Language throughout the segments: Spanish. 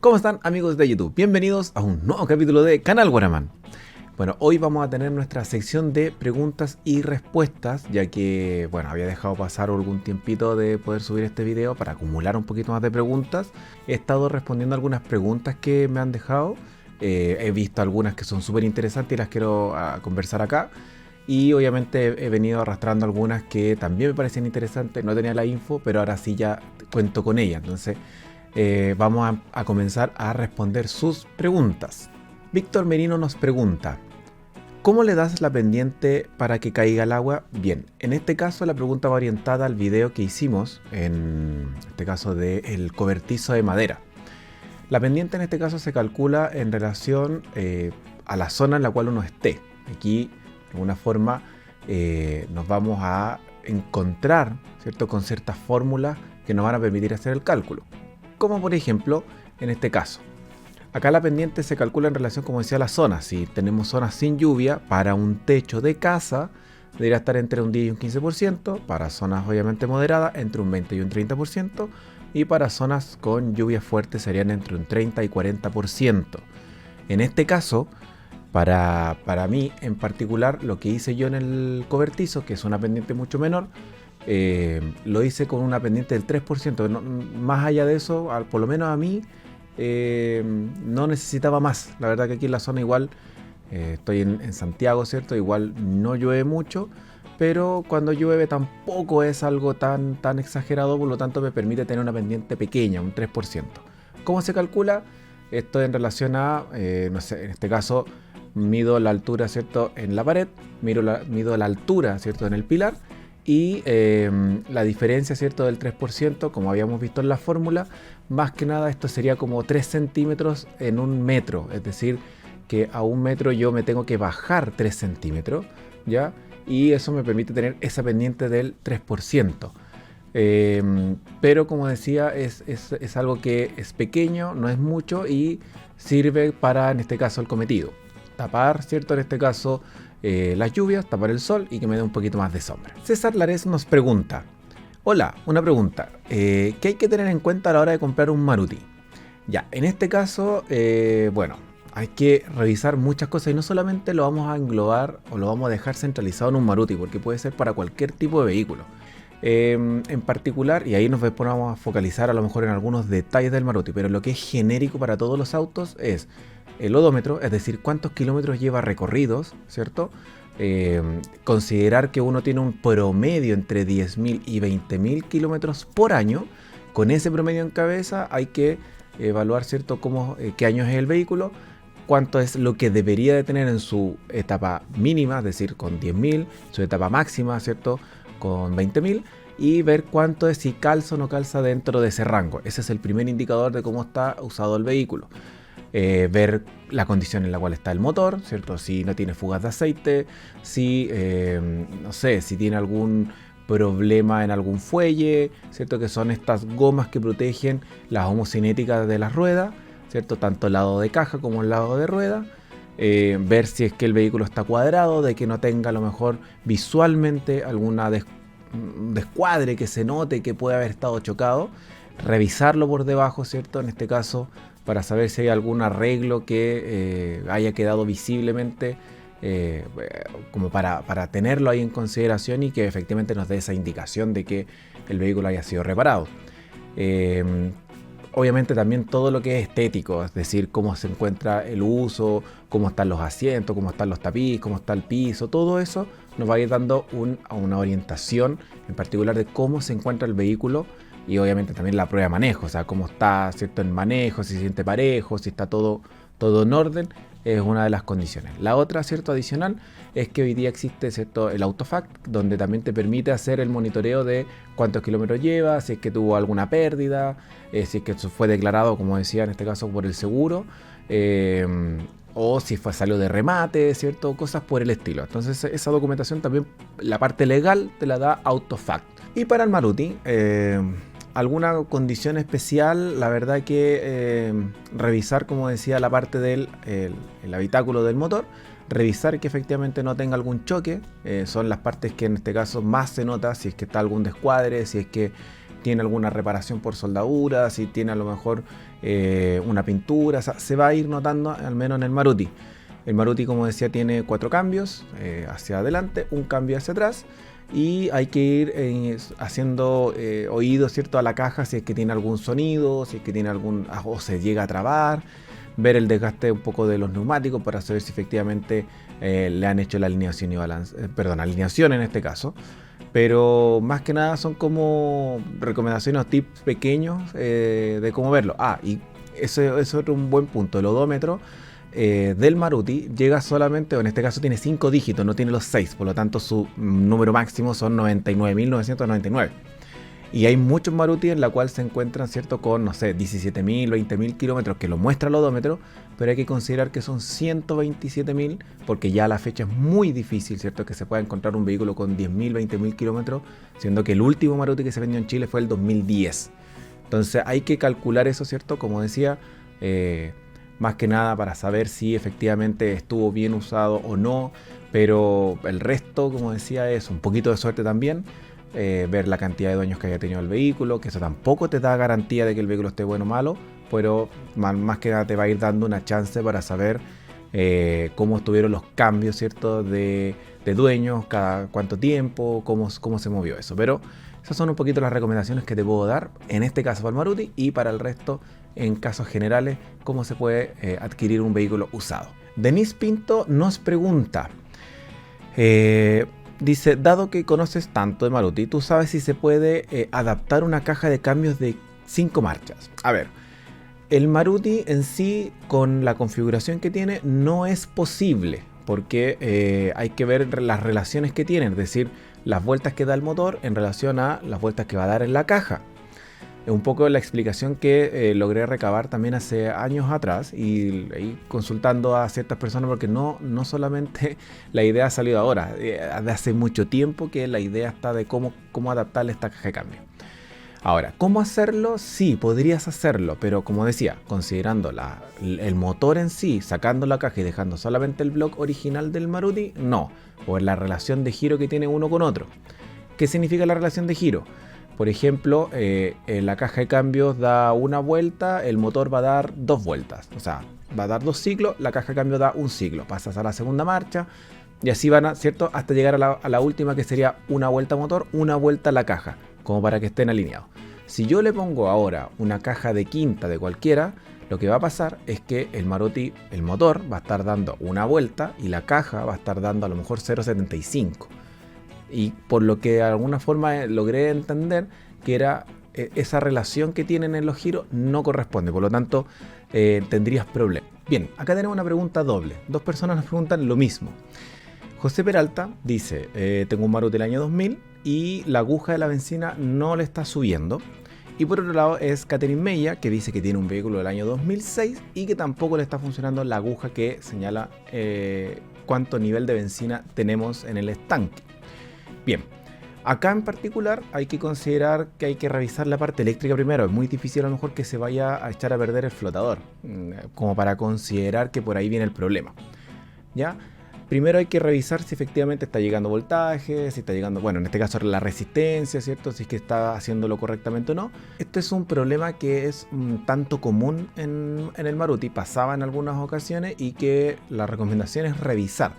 ¿Cómo están, amigos de YouTube? Bienvenidos a un nuevo capítulo de Canal Guaraman. Bueno, hoy vamos a tener nuestra sección de preguntas y respuestas, ya que, bueno, había dejado pasar algún tiempito de poder subir este video para acumular un poquito más de preguntas. He estado respondiendo algunas preguntas que me han dejado. He visto algunas que son súper interesantes y las quiero conversar acá. Y obviamente he venido arrastrando algunas que también me parecen interesantes. No tenía la info, pero ahora sí ya cuento con ellas. Entonces vamos a comenzar a responder sus preguntas. Víctor Merino nos pregunta: ¿cómo le das la pendiente para que caiga el agua? Bien, en este caso la pregunta va orientada al video que hicimos, en este caso del cobertizo de madera. La pendiente en este caso se calcula en relación a la zona en la cual uno esté. Aquí, de alguna forma, nos vamos a encontrar, ¿cierto?, con ciertas fórmulas que nos van a permitir hacer el cálculo. Como por ejemplo, en este caso. Acá la pendiente se calcula en relación, como decía, a la zona. Si tenemos zonas sin lluvia, para un techo de casa debería estar entre un 10 y un 15%, para zonas obviamente moderadas entre un 20 y un 30%, y para zonas con lluvia fuerte serían entre un 30 y 40%. En este caso, para mí en particular, lo que hice yo en el cobertizo, que es una pendiente mucho menor, lo hice con una pendiente del 3%. No, más allá de eso, por lo menos a mí, no necesitaba más. La verdad que aquí en la zona igual, estoy en Santiago, ¿cierto? Igual no llueve mucho, pero cuando llueve tampoco es algo tan exagerado, por lo tanto me permite tener una pendiente pequeña, un 3%. ¿Cómo se calcula? Esto en relación a, no sé, en este caso mido la altura, ¿cierto?, en la pared, mido la altura, ¿cierto?, en el pilar, y la diferencia, ¿cierto?, del 3%, como habíamos visto en la fórmula. Más que nada esto sería como 3 centímetros en un metro, es decir, que a un metro yo me tengo que bajar 3 centímetros, ¿ya? Y eso me permite tener esa pendiente del 3%. Pero como decía, es algo que es pequeño, no es mucho y sirve para, en este caso, el cometido. Tapar, ¿cierto?, en este caso, las lluvias, tapar el sol y que me dé un poquito más de sombra. César Lares nos pregunta: hola, una pregunta. ¿Qué hay que tener en cuenta a la hora de comprar un Maruti? Ya, en este caso, bueno, hay que revisar muchas cosas y no solamente lo vamos a englobar o lo vamos a dejar centralizado en un Maruti, porque puede ser para cualquier tipo de vehículo. En particular, y ahí nos vamos a focalizar a lo mejor en algunos detalles del Maruti, pero lo que es genérico para todos los autos es el odómetro, es decir, cuántos kilómetros lleva recorridos, ¿cierto? Considerar que uno tiene un promedio entre 10.000 y 20.000 kilómetros por año. Con ese promedio en cabeza hay que evaluar, ¿cierto?, qué año es el vehículo, cuánto es lo que debería de tener en su etapa mínima, es decir, con 10.000, su etapa máxima, ¿cierto?, con 20.000, y ver cuánto es, si calza o no calza dentro de ese rango. Ese es el primer indicador de cómo está usado el vehículo. Ver la condición en la cual está el motor, ¿cierto? Si no tiene fugas de aceite, si, no sé, si tiene algún problema en algún fuelle, ¿cierto?, que son estas gomas que protegen las homocinéticas de las ruedas, ¿cierto?, tanto el lado de caja como el lado de rueda. Ver si es que el vehículo está cuadrado, de que no tenga a lo mejor visualmente alguna descuadre que se note que puede haber estado chocado. Revisarlo por debajo, ¿cierto?, en este caso, para saber si hay algún arreglo que haya quedado visiblemente, como para tenerlo ahí en consideración y que efectivamente nos dé esa indicación de que el vehículo haya sido reparado. Obviamente también todo lo que es estético, es decir, cómo se encuentra el uso, cómo están los asientos, cómo están los tapices, cómo está el piso, todo eso nos va a ir dando una orientación en particular de cómo se encuentra el vehículo. Y obviamente también la prueba de manejo, o sea, cómo está, ¿cierto?, en manejo, si se siente parejo, si está todo en orden, es una de las condiciones. La otra, ¿cierto?, adicional, es que hoy día existe, ¿cierto?, el AutoFact, donde también te permite hacer el monitoreo de cuántos kilómetros lleva, si es que tuvo alguna pérdida, si es que eso fue declarado, como decía en este caso, por el seguro, o si salió de remate, ¿cierto?, cosas por el estilo. Entonces esa documentación también, la parte legal, te la da AutoFact. Y para el Maruti, alguna condición especial, la verdad que revisar, como decía, la parte del el habitáculo del motor, revisar que efectivamente no tenga algún choque, son las partes que en este caso más se nota, si es que está algún descuadre, si es que tiene alguna reparación por soldadura, si tiene a lo mejor una pintura, o sea, se va a ir notando al menos en el Maruti. El Maruti, como decía, tiene 4 cambios hacia adelante, un cambio hacia atrás, y hay que ir haciendo oído, ¿cierto?, a la caja si es que tiene algún sonido, si es que tiene algún, o se llega a trabar, ver el desgaste un poco de los neumáticos para saber si efectivamente le han hecho la alineación y balance, alineación en este caso. Pero más que nada son como recomendaciones o tips pequeños de cómo verlo. Y eso es otro un buen punto. El odómetro del Maruti llega solamente, o en este caso tiene 5 dígitos, no tiene los 6, por lo tanto su número máximo son 99.999. Y hay muchos Maruti en la cual se encuentran, ¿cierto?, con, no sé, 17.000, 20.000 kilómetros que lo muestra el odómetro, pero hay que considerar que son 127.000, porque ya a la fecha es muy difícil, ¿cierto?, que se pueda encontrar un vehículo con 10.000, 20.000 kilómetros, siendo que el último Maruti que se vendió en Chile fue el 2010. Entonces hay que calcular eso, ¿cierto?, como decía, más que nada para saber si efectivamente estuvo bien usado o no, pero el resto, como decía, es un poquito de suerte también. Ver la cantidad de dueños que haya tenido el vehículo, que eso tampoco te da garantía de que el vehículo esté bueno o malo, pero más que nada te va a ir dando una chance para saber cómo estuvieron los cambios, ¿cierto?, de dueños, cada cuánto tiempo, cómo se movió eso. Pero esas son un poquito las recomendaciones que te puedo dar, en este caso para el Maruti, y para el resto, en casos generales, cómo se puede adquirir un vehículo usado. Denise Pinto nos pregunta... dice, dado que conoces tanto de Maruti, ¿tú sabes si se puede adaptar una caja de cambios de 5 marchas? A ver, el Maruti en sí, con la configuración que tiene, no es posible, porque hay que ver las relaciones que tiene, es decir, las vueltas que da el motor en relación a las vueltas que va a dar en la caja. Es un poco la explicación que logré recabar también hace años atrás y consultando a ciertas personas, porque no solamente la idea ha salido ahora, de hace mucho tiempo que la idea está de cómo adaptarle esta caja de cambio. Ahora, ¿cómo hacerlo? Sí, podrías hacerlo, pero como decía, considerando el motor en sí, sacando la caja y dejando solamente el bloque original del Maruti, no, por la relación de giro que tiene uno con otro. ¿Qué significa la relación de giro? Por ejemplo, la caja de cambios da una vuelta, el motor va a dar 2 vueltas. O sea, va a dar 2 ciclos, la caja de cambio da un ciclo. Pasas a la segunda marcha y así van, ¿cierto?, hasta llegar a la última, que sería una vuelta motor, una vuelta la caja, como para que estén alineados. Si yo le pongo ahora una caja de quinta de cualquiera, lo que va a pasar es que el Maruti, el motor, va a estar dando una vuelta y la caja va a estar dando a lo mejor 0,75. Y por lo que de alguna forma logré entender que era esa relación que tienen en los giros no corresponde, por lo tanto tendrías problemas. Bien, acá tenemos una pregunta doble. 2 personas nos preguntan lo mismo. José Peralta dice, tengo un Maruti del año 2000 y la aguja de la benzina no le está subiendo. Y por otro lado es Catherine Mella, que dice que tiene un vehículo del año 2006 y que tampoco le está funcionando la aguja que señala cuánto nivel de benzina tenemos en el estanque. Bien, acá en particular hay que considerar que hay que revisar la parte eléctrica primero. Es muy difícil a lo mejor que se vaya a echar a perder el flotador, como para considerar que por ahí viene el problema. ¿Ya? Primero hay que revisar si efectivamente está llegando voltaje, si está llegando, bueno, en este caso la resistencia, ¿cierto? Si es que está haciéndolo correctamente o no. Este es un problema que es un tanto común en el Maruti, pasaba en algunas ocasiones, y que la recomendación es revisar.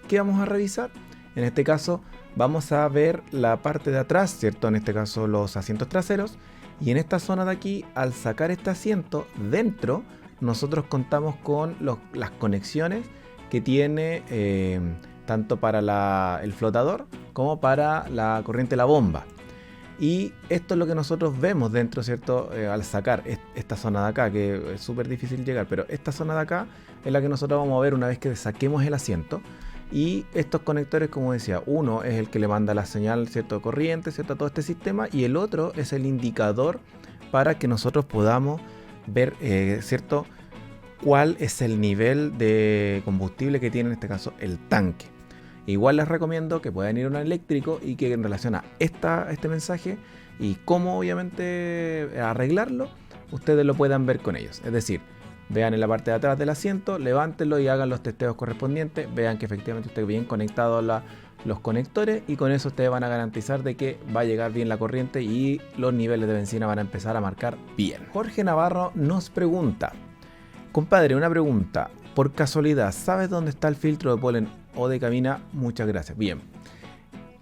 ¿Qué vamos a revisar? En este caso vamos a ver la parte de atrás, ¿cierto? En este caso los asientos traseros. Y en esta zona de aquí, al sacar este asiento, dentro nosotros contamos con las conexiones que tiene tanto para el flotador como para la corriente de la bomba. Y esto es lo que nosotros vemos dentro, ¿cierto? Al sacar esta zona de acá, que es súper difícil llegar, pero esta zona de acá es la que nosotros vamos a ver una vez que saquemos el asiento. Y estos conectores, como decía, uno es el que le manda la señal, ¿cierto?, de corriente, ¿cierto?, a todo este sistema, y el otro es el indicador para que nosotros podamos ver, ¿cierto?, cuál es el nivel de combustible que tiene en este caso el tanque. Igual les recomiendo que puedan ir a un eléctrico y que en relación a este mensaje y cómo obviamente arreglarlo, ustedes lo puedan ver con ellos. Es decir, vean en la parte de atrás del asiento, levántenlo y hagan los testeos correspondientes, vean que efectivamente esté bien conectado los conectores, y con eso ustedes van a garantizar de que va a llegar bien la corriente y los niveles de benzina van a empezar a marcar bien. Jorge Navarro nos pregunta: compadre, una pregunta, por casualidad, ¿sabes dónde está el filtro de polen o de cabina? Muchas gracias. Bien,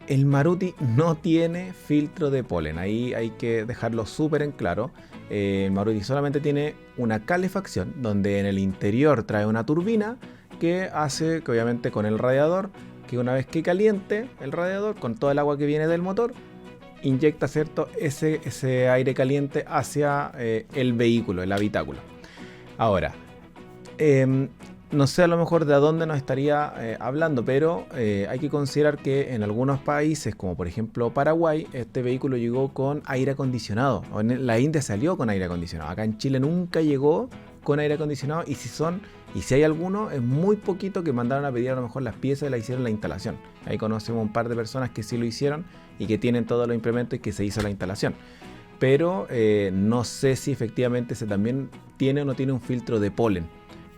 el Maruti no tiene filtro de polen, ahí hay que dejarlo súper en claro. El Maruti solamente tiene una calefacción, donde en el interior trae una turbina que hace que, obviamente, con el radiador, que una vez que caliente el radiador con todo el agua que viene del motor, inyecta, ¿cierto?, ese aire caliente hacia el vehículo, el habitáculo. Ahora, no sé a lo mejor de dónde nos estaría hablando, pero hay que considerar que en algunos países, como por ejemplo Paraguay, este vehículo llegó con aire acondicionado. O en la India salió con aire acondicionado. Acá en Chile nunca llegó con aire acondicionado, y si hay alguno, es muy poquito que mandaron a pedir a lo mejor las piezas y la hicieron la instalación. Ahí conocemos un par de personas que sí lo hicieron y que tienen todos los implementos y que se hizo la instalación. Pero no sé si efectivamente se también tiene o no tiene un filtro de polen,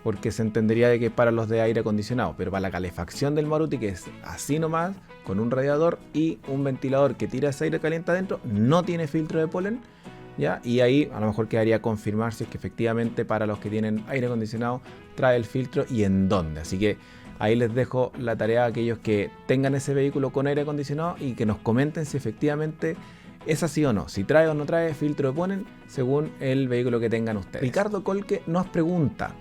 porque se entendería de que es para los de aire acondicionado, pero para la calefacción del Maruti, que es así nomás, con un radiador y un ventilador que tira ese aire caliente adentro, no tiene filtro de polen, ¿ya? Y ahí a lo mejor quedaría confirmar si es que efectivamente para los que tienen aire acondicionado trae el filtro y en dónde. Así que ahí les dejo la tarea a aquellos que tengan ese vehículo con aire acondicionado y que nos comenten si efectivamente es así o no, si trae o no trae filtro de polen según el vehículo que tengan ustedes. Ricardo Colque nos pregunta: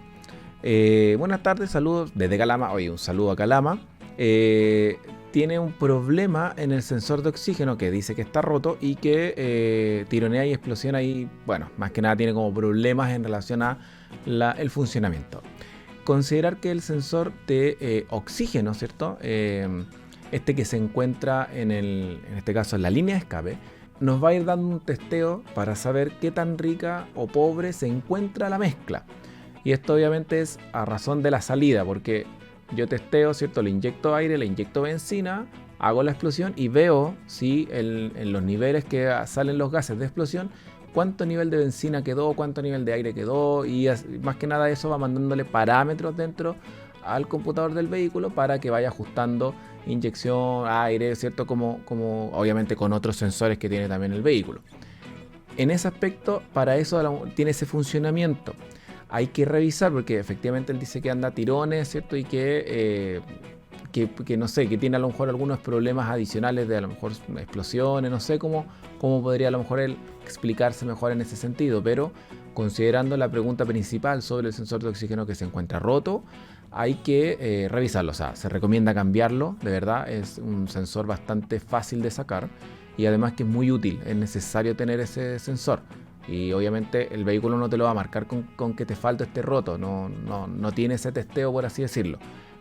buenas tardes, saludos desde Calama. Oye, un saludo a Calama. Tiene un problema en el sensor de oxígeno que dice que está roto y que tironea y explosiona, y bueno, más que nada tiene como problemas en relación a el funcionamiento. Considerar que el sensor de oxígeno, ¿cierto? Este que se encuentra en este caso en la línea de escape, nos va a ir dando un testeo para saber qué tan rica o pobre se encuentra la mezcla. Y esto obviamente es a razón de la salida, porque yo testeo, ¿cierto? Le inyecto aire, le inyecto benzina, hago la explosión y veo si en los niveles que salen los gases de explosión, cuánto nivel de benzina quedó, cuánto nivel de aire quedó, y más que nada eso va mandándole parámetros dentro al computador del vehículo para que vaya ajustando inyección, aire, ¿cierto? Como obviamente con otros sensores que tiene también el vehículo. En ese aspecto, para eso tiene ese funcionamiento. Hay que revisar, porque efectivamente él dice que anda a tirones, ¿cierto? Y que no sé, que tiene a lo mejor algunos problemas adicionales de a lo mejor explosiones, no sé cómo podría a lo mejor él explicarse mejor en ese sentido, pero considerando la pregunta principal sobre el sensor de oxígeno que se encuentra roto, hay que revisarlo. O sea, se recomienda cambiarlo, de verdad, es un sensor bastante fácil de sacar y además que es muy útil, es necesario tener ese sensor. Y obviamente el vehículo no te lo va a marcar con que te falta esté roto, no tiene ese testeo, por así decirlo.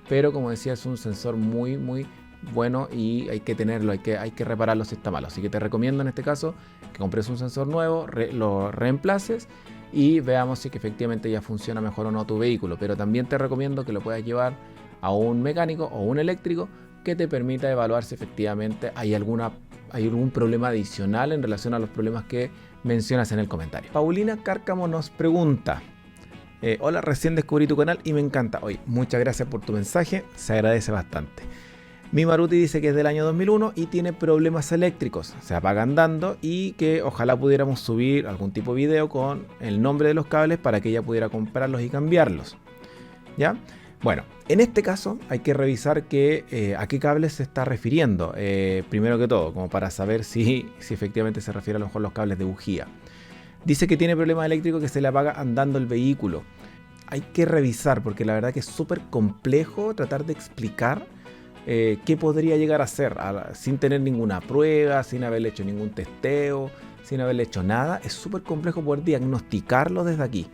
Pero como decía, es un sensor muy muy bueno y hay que tenerlo, hay que repararlo si está malo. Así que te recomiendo en este caso que compres un sensor nuevo, lo reemplaces y veamos si que efectivamente ya funciona mejor o no tu vehículo. Pero también te recomiendo que lo puedas llevar a un mecánico o un eléctrico que te permita evaluar si efectivamente hay algún problema adicional en relación a los problemas que mencionas en el comentario. Paulina Cárcamo nos pregunta: hola, recién descubrí tu canal y me encanta. Oye, muchas gracias por tu mensaje, se agradece bastante. Mi Maruti dice que es del año 2001 y tiene problemas eléctricos, se apaga andando, y que ojalá pudiéramos subir algún tipo de video con el nombre de los cables para que ella pudiera comprarlos y cambiarlos. ¿Ya? Bueno, en este caso hay que revisar a qué cables se está refiriendo, primero que todo, como para saber si efectivamente se refiere a lo mejor a los cables de bujía. Dice que tiene problemas eléctricos, que se le apaga andando el vehículo. Hay que revisar, porque la verdad que es súper complejo tratar de explicar qué podría llegar a ser sin tener ninguna prueba, sin haberle hecho ningún testeo, sin haberle hecho nada. Es súper complejo poder diagnosticarlo desde aquí.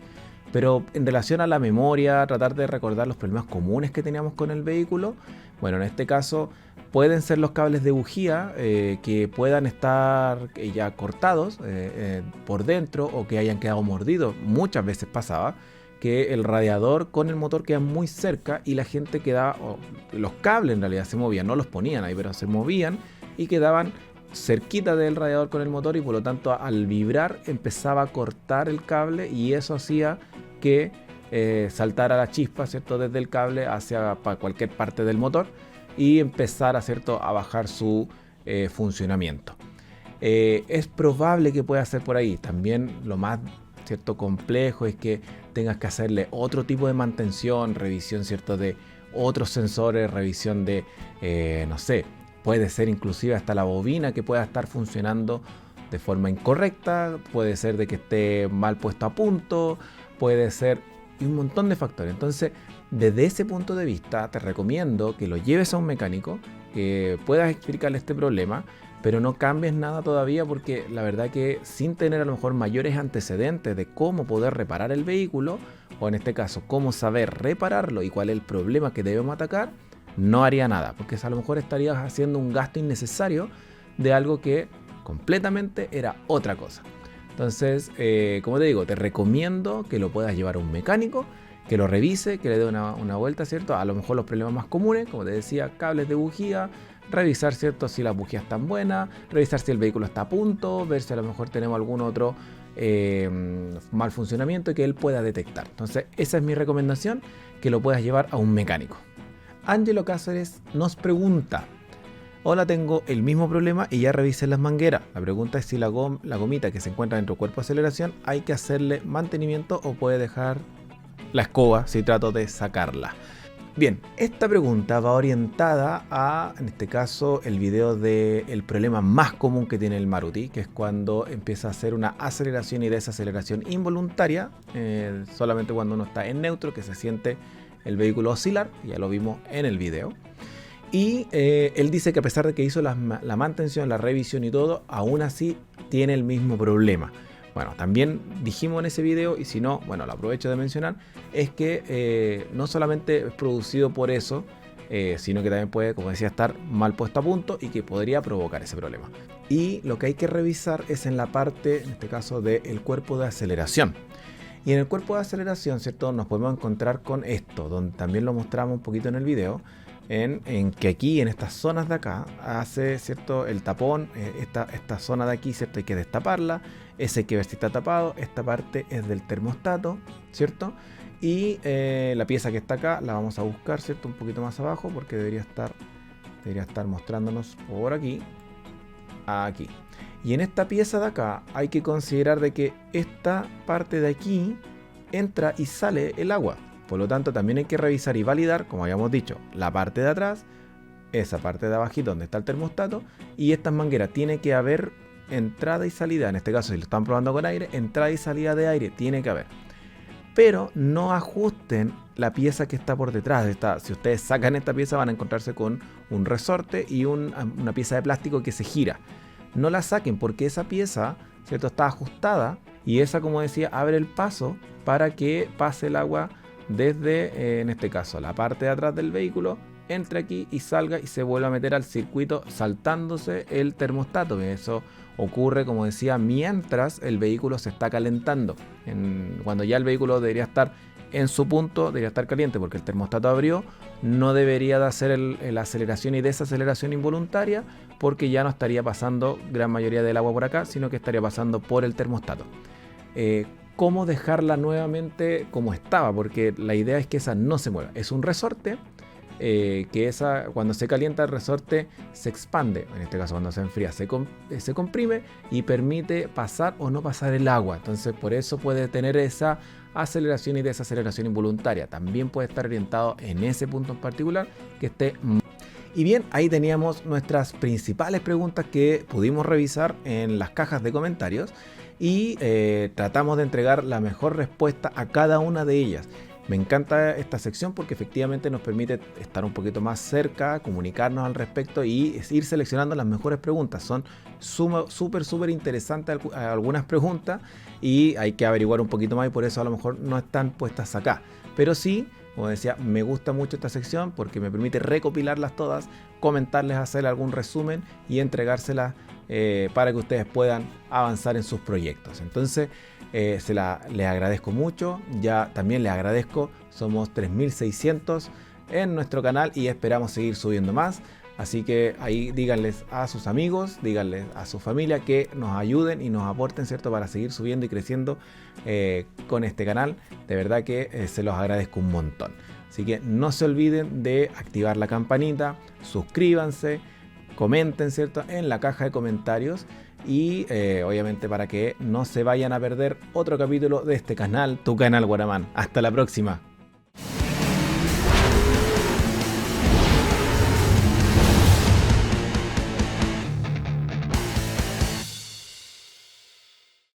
Pero en relación a la memoria, tratar de recordar los problemas comunes que teníamos con el vehículo, bueno, en este caso pueden ser los cables de bujía que puedan estar ya cortados por dentro o que hayan quedado mordidos. Muchas veces pasaba que el radiador con el motor queda muy cerca y la gente quedaba, los cables en realidad se movían, no los ponían ahí, pero se movían y quedaban cerquita del radiador con el motor, y por lo tanto al vibrar empezaba a cortar el cable y eso hacía que saltar a la chispa, ¿cierto? Desde el cable hacia cualquier parte del motor y empezar a, ¿cierto? A bajar su funcionamiento. Es probable que pueda ser por ahí. También lo más, ¿cierto? Complejo es que tengas que hacerle otro tipo de mantención, revisión, ¿cierto? De otros sensores, revisión de, no sé, puede ser inclusive hasta la bobina que pueda estar funcionando de forma incorrecta, puede ser de que esté mal puesto a punto, puede ser un montón de factores. Entonces, desde ese punto de vista, te recomiendo que lo lleves a un mecánico, que puedas explicarle este problema, pero no cambies nada todavía, porque la verdad que sin tener a lo mejor mayores antecedentes de cómo poder reparar el vehículo, o en este caso, cómo saber repararlo y cuál es el problema que debemos atacar, no haría nada, porque a lo mejor estarías haciendo un gasto innecesario de algo que completamente era otra cosa. Entonces, como te digo, te recomiendo que lo puedas llevar a un mecánico, que lo revise, que le dé una vuelta, ¿cierto? A lo mejor los problemas más comunes, como te decía, cables de bujía, revisar, ¿cierto? Si las bujías están buenas, revisar si el vehículo está a punto, ver si a lo mejor tenemos algún otro mal funcionamiento que él pueda detectar. Entonces, esa es mi recomendación, que lo puedas llevar a un mecánico. Ángelo Cáceres nos pregunta: hola, tengo el mismo problema y ya revisé las mangueras. La pregunta es si la gomita que se encuentra dentro del cuerpo de aceleración hay que hacerle mantenimiento o puede dejar la escoba si trato de sacarla. Bien, esta pregunta va orientada a, en este caso, el video del problema más común que tiene el Maruti, que es cuando empieza a hacer una aceleración y desaceleración involuntaria, solamente cuando uno está en neutro, que se siente el vehículo oscilar, ya lo vimos en el video. Y él dice que a pesar de que hizo la mantención, la revisión y todo, aún así tiene el mismo problema. Bueno, también dijimos en ese video, y si no, bueno, lo aprovecho de mencionar, es que no solamente es producido por eso, sino que también puede, como decía, estar mal puesto a punto y que podría provocar ese problema. Y lo que hay que revisar es en la parte, en este caso, del cuerpo de aceleración. Y en el cuerpo de aceleración, ¿cierto? Nos podemos encontrar con esto, donde también lo mostramos un poquito en el video, en que aquí, en estas zonas de acá, hace, ¿cierto? El tapón, esta zona de aquí, ¿cierto? Hay que destaparla, ese hay que ver si está tapado, esta parte es del termostato, ¿cierto? Y la pieza que está acá la vamos a buscar, ¿cierto? Un poquito más abajo, porque debería estar mostrándonos por aquí, aquí. Y en esta pieza de acá hay que considerar de que esta parte de aquí entra y sale el agua. Por lo tanto, también hay que revisar y validar, como habíamos dicho, la parte de atrás, esa parte de abajito donde está el termostato, y estas mangueras tiene que haber entrada y salida. En este caso, si lo están probando con aire, entrada y salida de aire tiene que haber. Pero no ajusten la pieza que está por detrás. Si ustedes sacan esta pieza, van a encontrarse con un resorte y una pieza de plástico que se gira. No la saquen, porque esa pieza, ¿cierto?, está ajustada, y esa, como decía, abre el paso para que pase el agua desde, en este caso, la parte de atrás del vehículo, entre aquí y salga y se vuelve a meter al circuito saltándose el termostato. Eso ocurre, como decía, mientras el vehículo se está calentando. Cuando ya el vehículo debería estar en su punto, debería estar caliente porque el termostato abrió, no debería de hacer la aceleración y desaceleración involuntaria, porque ya no estaría pasando gran mayoría del agua por acá, sino que estaría pasando por el termostato. ¿Cómo dejarla nuevamente como estaba? Porque la idea es que esa no se mueva. Es un resorte, que esa, cuando se calienta el resorte se expande. En este caso, cuando se enfría se comprime y permite pasar o no pasar el agua. Entonces, por eso puede tener esa aceleración y desaceleración involuntaria. También puede estar orientado en ese punto en particular, que esté. Y bien, ahí teníamos nuestras principales preguntas que pudimos revisar en las cajas de comentarios, y tratamos de entregar la mejor respuesta a cada una de ellas. Me encanta esta sección porque efectivamente nos permite estar un poquito más cerca, comunicarnos al respecto y ir seleccionando las mejores preguntas. Son súper interesantes algunas preguntas, y hay que averiguar un poquito más, y por eso a lo mejor no están puestas acá. Pero sí, como decía, me gusta mucho esta sección porque me permite recopilarlas todas, comentarles, hacer algún resumen y entregárselas para que ustedes puedan avanzar en sus proyectos. Entonces, les agradezco mucho. Ya también les agradezco, somos 3600 en nuestro canal y esperamos seguir subiendo más. Así que ahí díganles a sus amigos, díganles a su familia que nos ayuden y nos aporten, ¿cierto? Para seguir subiendo y creciendo con este canal. De verdad que se los agradezco un montón. Así que no se olviden de activar la campanita, suscríbanse, comenten, ¿cierto? En la caja de comentarios. Y obviamente para que no se vayan a perder otro capítulo de este canal, tu canal Guaramán. Hasta la próxima.